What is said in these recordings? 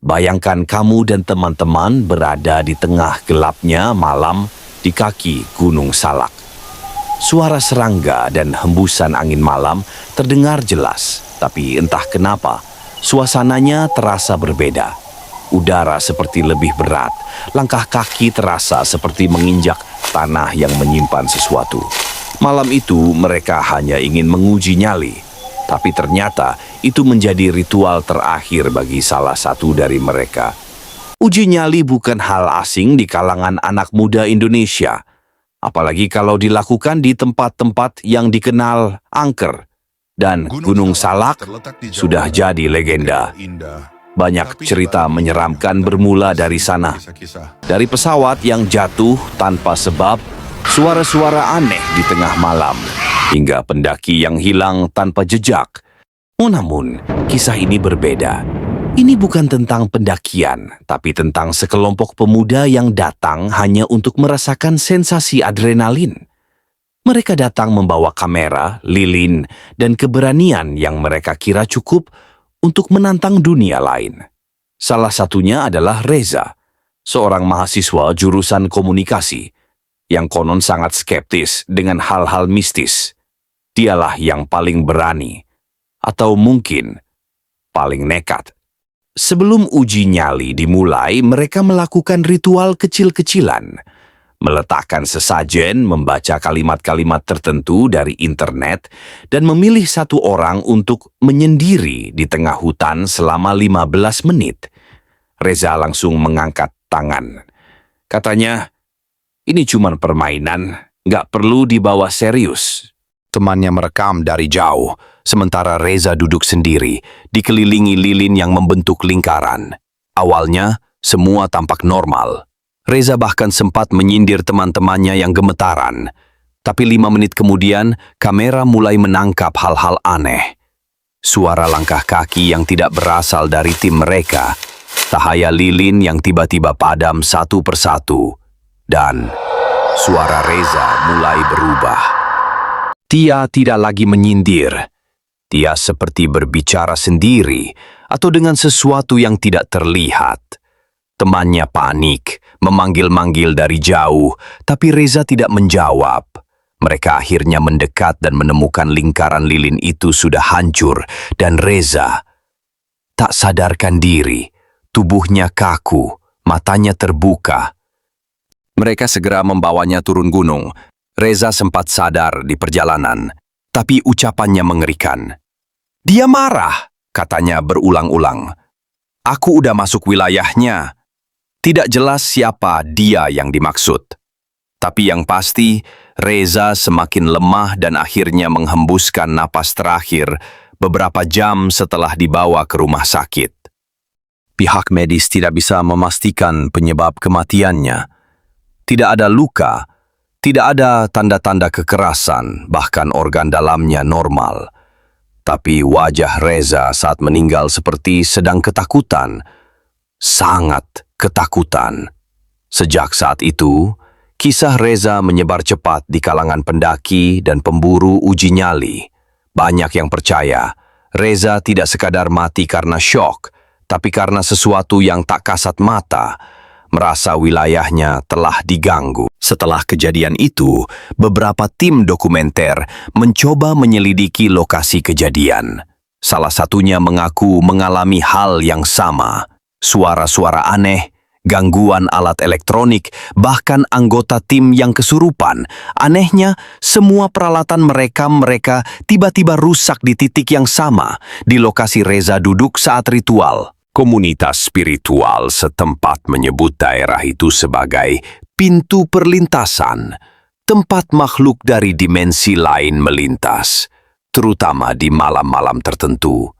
Bayangkan kamu dan teman-teman berada di tengah gelapnya malam di kaki Gunung Salak. Suara serangga dan hembusan angin malam terdengar jelas, tapi entah kenapa, suasananya terasa berbeda. Udara seperti lebih berat, langkah kaki terasa seperti menginjak tanah yang menyimpan sesuatu. Malam itu mereka hanya ingin menguji nyali, tapi ternyata itu menjadi ritual terakhir bagi salah satu dari mereka. Uji nyali bukan hal asing di kalangan anak muda Indonesia, apalagi kalau dilakukan di tempat-tempat yang dikenal angker. Dan Gunung Salak sudah jadi legenda. Banyak cerita menyeramkan bermula dari sana. Dari pesawat yang jatuh tanpa sebab, suara-suara aneh di tengah malam, hingga pendaki yang hilang tanpa jejak. Namun, kisah ini berbeda. Ini bukan tentang pendakian, tapi tentang sekelompok pemuda yang datang hanya untuk merasakan sensasi adrenalin. Mereka datang membawa kamera, lilin, dan keberanian yang mereka kira cukup untuk menantang dunia lain. Salah satunya adalah Reza, seorang mahasiswa jurusan komunikasi, yang konon sangat skeptis dengan hal-hal mistis. Dialah yang paling berani, atau mungkin paling nekat. Sebelum uji nyali dimulai, mereka melakukan ritual kecil-kecilan. Meletakkan sesajen, membaca kalimat-kalimat tertentu dari internet, dan memilih satu orang untuk menyendiri di tengah hutan selama 15 menit. Reza langsung mengangkat tangan. Katanya, ini cuma permainan, nggak perlu dibawa serius. Temannya merekam dari jauh, sementara Reza duduk sendiri, dikelilingi lilin yang membentuk lingkaran. Awalnya, semua tampak normal. Reza bahkan sempat menyindir teman-temannya yang gemetaran. Tapi 5 menit kemudian, kamera mulai menangkap hal-hal aneh. Suara langkah kaki yang tidak berasal dari tim mereka, cahaya lilin yang tiba-tiba padam satu persatu, dan suara Reza mulai berubah. Dia tidak lagi menyindir. Dia seperti berbicara sendiri atau dengan sesuatu yang tidak terlihat. Temannya panik, memanggil-manggil dari jauh, tapi Reza tidak menjawab. Mereka akhirnya mendekat dan menemukan lingkaran lilin itu sudah hancur, dan Reza tak sadarkan diri. Tubuhnya kaku, matanya terbuka. Mereka segera membawanya turun gunung. Reza sempat sadar di perjalanan, tapi ucapannya mengerikan. Dia marah, katanya berulang-ulang. Aku udah masuk wilayahnya. Tidak jelas siapa dia yang dimaksud. Tapi yang pasti, Reza semakin lemah dan akhirnya menghembuskan napas terakhir beberapa jam setelah dibawa ke rumah sakit. Pihak medis tidak bisa memastikan penyebab kematiannya. Tidak ada luka, tidak ada tanda-tanda kekerasan, bahkan organ dalamnya normal. Tapi wajah Reza saat meninggal seperti sedang ketakutan. Sangat ketakutan. Sejak saat itu, kisah Reza menyebar cepat di kalangan pendaki dan pemburu uji nyali. Banyak yang percaya, Reza tidak sekadar mati karena syok, tapi karena sesuatu yang tak kasat mata, merasa wilayahnya telah diganggu. Setelah kejadian itu, beberapa tim dokumenter mencoba menyelidiki lokasi kejadian. Salah satunya mengaku mengalami hal yang sama. Suara-suara aneh, gangguan alat elektronik, bahkan anggota tim yang kesurupan. Anehnya, semua peralatan mereka tiba-tiba rusak di titik yang sama, di lokasi Reza duduk saat ritual. Komunitas spiritual setempat menyebut daerah itu sebagai pintu perlintasan, tempat makhluk dari dimensi lain melintas, terutama di malam-malam tertentu.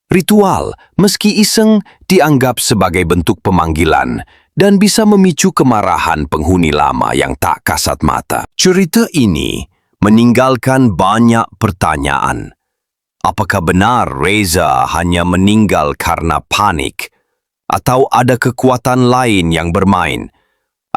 Ritual, meski iseng, dianggap sebagai bentuk pemanggilan dan bisa memicu kemarahan penghuni lama yang tak kasat mata. Cerita ini meninggalkan banyak pertanyaan. Apakah benar Reza hanya meninggal karena panik? Atau ada kekuatan lain yang bermain?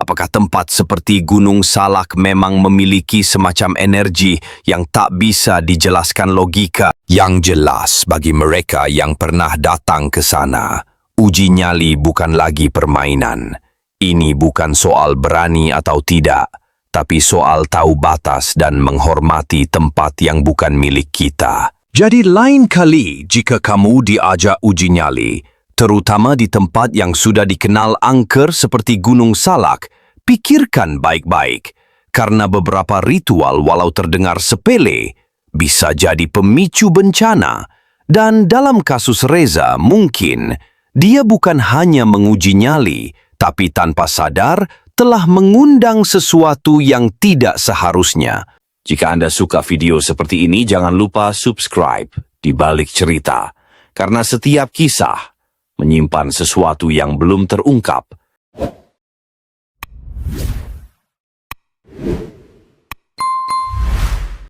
Apakah tempat seperti Gunung Salak memang memiliki semacam energi yang tak bisa dijelaskan logika? Yang jelas bagi mereka yang pernah datang ke sana, Uji nyali bukan lagi permainan. Ini bukan soal berani atau tidak, tapi soal tahu batas dan menghormati tempat yang bukan milik kita. Jadi lain kali jika kamu diajak uji nyali, terutama di tempat yang sudah dikenal angker seperti Gunung Salak, pikirkan baik-baik, karena beberapa ritual walau terdengar sepele, bisa jadi pemicu bencana. Dan dalam kasus Reza mungkin, dia bukan hanya menguji nyali, tapi tanpa sadar telah mengundang sesuatu yang tidak seharusnya. Jika Anda suka video seperti ini, jangan lupa subscribe di balik cerita. Karena setiap kisah menyimpan sesuatu yang belum terungkap